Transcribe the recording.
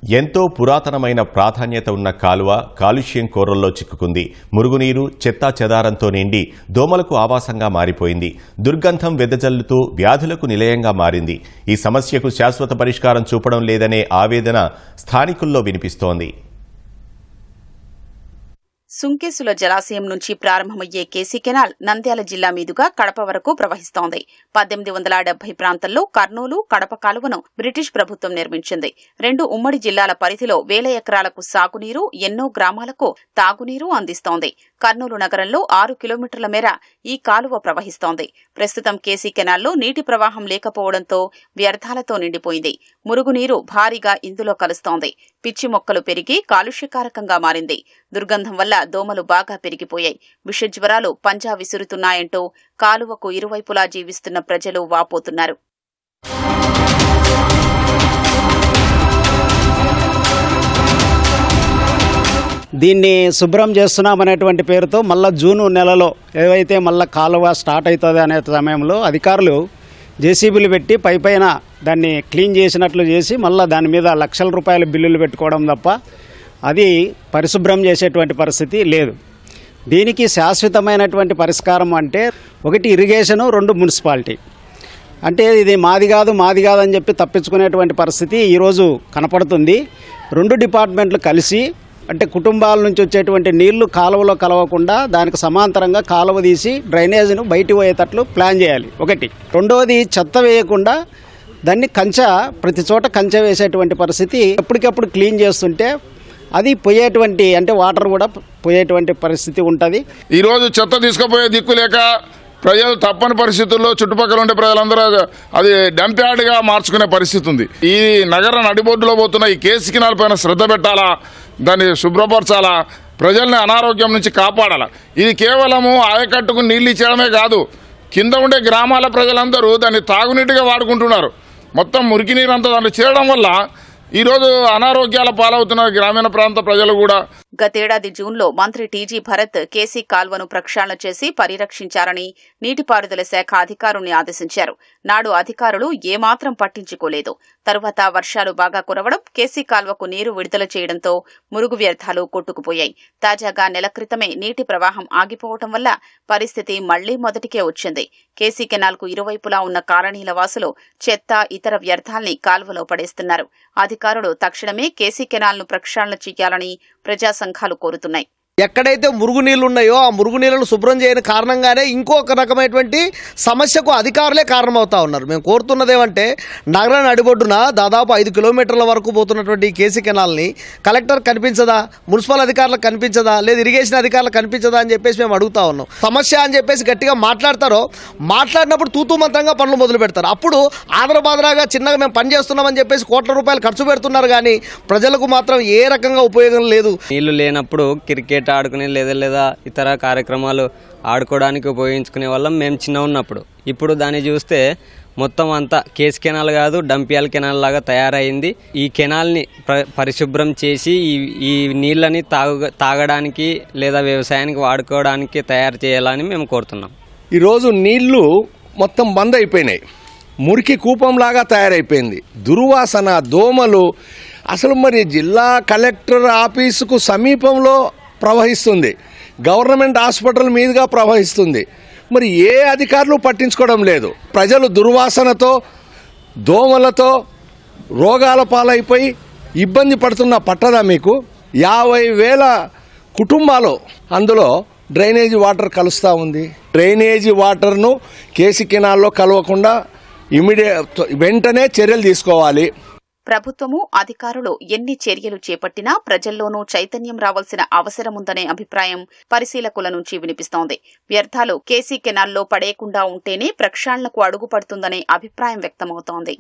ఎంతో పురాతనమైన ప్రాధాన్యత ఉన్న కాలువ కాలుష్యం కోరల్లో చిక్కుకుంది. మురుగునీరు చెత్తా చెదారంతో నిండి దోమలకు ఆవాసంగా మారిపోయింది. దుర్గంధం వెదజల్లుతూ వ్యాధులకు నిలయంగా మారింది. ఈ సమస్యకు శాశ్వత పరిష్కారం చూపడం లేదనే ఆవేదన స్థానికుల్లో వినిపిస్తోంది. సుంకేసుల జలాశయం నుంచి ప్రారంభమయ్యే కేసీ కెనాల్ నంద్యాల జిల్లా మీదుగా కడప వరకు ప్రవహిస్తోంది. 1870 ప్రాంతంలో కర్నూలు, కడప కాలువను బ్రిటిష్ ప్రభుత్వం నిర్మించింది. 2 ఉమ్మడి జిల్లాల పరిధిలో వేల ఎకరాలకు సాగునీరు, ఎన్నో గ్రామాలకు తాగునీరు అందిస్తోంది. కర్నూలు నగరంలో 6 కిలోమీటర్ల మేర ఈ కాలువ ప్రవహిస్తోంది. ప్రస్తుతం కేసీ కెనాల్లో నీటి ప్రవాహం లేకపోవడంతో వ్యర్థాలతో నిండిపోయింది. మురుగునీరు భారీగా ఇందులో కలుస్తోంది. పిచ్చి మొక్కలు పెరిగి కాలుష్యకారకంగా మారింది. దుర్గంధం వల్ల దోమలు బాగా పెరిగిపోయాయి. విషజ్వరాలు పంజా విసురుతున్నాయంటూ కాలువకు ఇరువైపులా జీవిస్తున్న ప్రజలు వాపోతున్నారు. దీన్ని శుభ్రం చేస్తున్నామనేటువంటి పేరుతో మళ్ళీ జూన్ నెలలో ఏవైతే మళ్ళీ కాలువ స్టార్ట్ అవుతుంది అనే సమయంలో అధికారులు జేసీబీలు పెట్టి పైపైన దాన్ని క్లీన్ చేసినట్లు చేసి మళ్ళీ దాని మీద లక్షల రూపాయల బిల్లులు పెట్టుకోవడం తప్ప అది పరిశుభ్రం చేసేటువంటి పరిస్థితి లేదు. దీనికి శాశ్వతమైనటువంటి పరిష్కారం అంటే 1 ఇరిగేషను, 2 మున్సిపాలిటీ. అంటే ఇది మాది కాదు అని చెప్పి తప్పించుకునేటువంటి పరిస్థితి ఈరోజు కనపడుతుంది. 2 డిపార్ట్మెంట్లు కలిసి అంటే కుటుంబాల నుంచి వచ్చేటువంటి నీళ్లు కాలువలో కలవకుండా దానికి సమాంతరంగా కాలువ తీసి డ్రైనేజ్ను బయటికి పోయేటట్లు ప్లాన్ చేయాలి. 1. రెండవది చెత్త వేయకుండా దాన్ని ప్రతి చోట కంచె వేసేటువంటి పరిస్థితి ఎప్పటికప్పుడు క్లీన్ చేస్తుంటే అది పోయేటువంటి అంటే వాటర్ కూడా పోయేటువంటి పరిస్థితి ఉంటుంది. ఈరోజు చెత్త తీసుకుపోయే దిక్కు లేక ప్రజలు తప్పని పరిస్థితుల్లో చుట్టుపక్కల ఉండే ప్రజలందరూ అది డంప్ యార్డ్గా మార్చుకునే పరిస్థితి ఉంది. ఈ నగర నడిబొడ్డులో పోతున్న ఈ కేసీ కెనాల్ పైన శ్రద్ధ పెట్టాలా, దాన్ని శుభ్రపరచాలా, ప్రజల్ని అనారోగ్యం నుంచి కాపాడాలా. ఇది కేవలము ఆయకట్టుకు నీళ్ళు ఇచ్చేయడమే కాదు, కింద ఉండే గ్రామాల ప్రజలందరూ దాన్ని తాగునీటిగా వాడుకుంటున్నారు. మొత్తం మురికి నీరంతా దాన్ని చేరడం వల్ల ఈరోజు అనారోగ్యాల పాలవుతున్నారు గ్రామీణ ప్రాంత ప్రజలు కూడా. గతేడాది జూన్లో మంత్రి టీజీ భరత్ కేసీ కాల్వను ప్రక్షాళన చేసి పరిరక్షించారని నీటిపారుదల శాఖ అధికారుల్ని ఆదేశించారు. నాడు అధికారులు ఏమాత్రం పట్టించుకోలేదు. తరువాత వర్షాలు బాగా కురవడం, కేసీ కాల్వకు నీరు విడుదల చేయడంతో మురుగు వ్యర్థాలు కొట్టుకుపోయాయి. తాజాగా నెల క్రితమే నీటి ప్రవాహం ఆగిపోవడం వల్ల పరిస్థితి మళ్లీ మొదటికే వచ్చింది. కేసీ కెనాల్కు ఇరువైపులా ఉన్న కాలనీల వాసులు చెత్త, ఇతర వ్యర్థాల్ని కాల్వలో పడేస్తున్నారు. అధికారులు తక్షణమే కేసీ కెనాల్ను ప్రక్షాళన చేయాలని ప్రజా సంఘాలు కోరుతున్నాయి. ఎక్కడైతే మురుగునీళ్లు ఉన్నాయో ఆ మురుగునీళ్లను శుభ్రం చేయని కారణంగానే ఇంకొక రకమైనటువంటి సమస్యకు అధికారులే కారణమవుతా ఉన్నారు. మేము కోరుతున్నది ఏమంటే నగర నడిబొడ్డున దాదాపు 5 కిలోమీటర్ల వరకు పోతున్నటువంటి కేసీ కెనాల్ని కలెక్టర్ కనిపించదా, మున్సిపల్ అధికారులకు కనిపించదా, లేదా ఇరిగేషన్ అధికారులకు కనిపించదా అని చెప్పేసి మేము అడుగుతా ఉన్నాం. సమస్య అని చెప్పేసి గట్టిగా మాట్లాడినప్పుడు తూతూ మంత్రంగా పనులు మొదలు పెడతారు. అప్పుడు ఆదరబాదరాగా చిన్నగా మేము పని చేస్తున్నామని చెప్పేసి కోట్ల రూపాయలు ఖర్చు పెడుతున్నారు, కానీ ప్రజలకు మాత్రం ఏ రకంగా ఉపయోగం లేదు. నీళ్లు లేనప్పుడు క్రికెట్ ఆడుకునే లేదా ఇతర కార్యక్రమాలు ఆడుకోవడానికి ఉపయోగించుకునే వాళ్ళం మేము చిన్న ఉన్నప్పుడు. ఇప్పుడు దాన్ని చూస్తే మొత్తం అంతా కేసీ కెనాల్ కాదు, డంపియాల్ కెనాల్ లాగా తయారైంది. ఈ కెనాల్ని పరిశుభ్రం చేసి ఈ నీళ్ళని తాగడానికి లేదా వ్యవసాయానికి వాడుకోవడానికి తయారు చేయాలని మేము కోరుతున్నాం. ఈరోజు నీళ్లు మొత్తం బంద్ అయిపోయినాయి, మురికి కూపంలాగా తయారైపోయింది. దుర్వాసన, దోమలు. అసలు మరి జిల్లా కలెక్టర్ ఆఫీసుకు సమీపంలో ప్రవహిస్తుంది, గవర్నమెంట్ హాస్పిటల్ మీదుగా ప్రవహిస్తుంది. మరి ఏ అధికారులు పట్టించుకోవడం లేదు. ప్రజలు దుర్వాసనతో, దోమలతో రోగాల పాలైపోయి ఇబ్బంది పడుతున్న పట్టదా మీకు? 50,000 కుటుంబాలు అందులో డ్రైనేజీ వాటర్ కలుస్తూ ఉంది. డ్రైనేజీ వాటర్ను కేసీ కెనాల్లో కలవకుండా వెంటనే చర్యలు తీసుకోవాలి. ప్రభుత్వము, అధికారులు ఎన్ని చర్యలు చేపట్టినా ప్రజల్లోనూ చైతన్యం రావాల్సిన అవసరముందనే అభిప్రాయం పరిశీలకుల నుంచి వినిపిస్తోంది. వ్యర్థాలు కేసీ కెనాల్లో పడేయకుండా ఉంటేనే ప్రక్షాళనకు అడుగుపడుతుందనే అభిప్రాయం వ్యక్తమవుతోంది.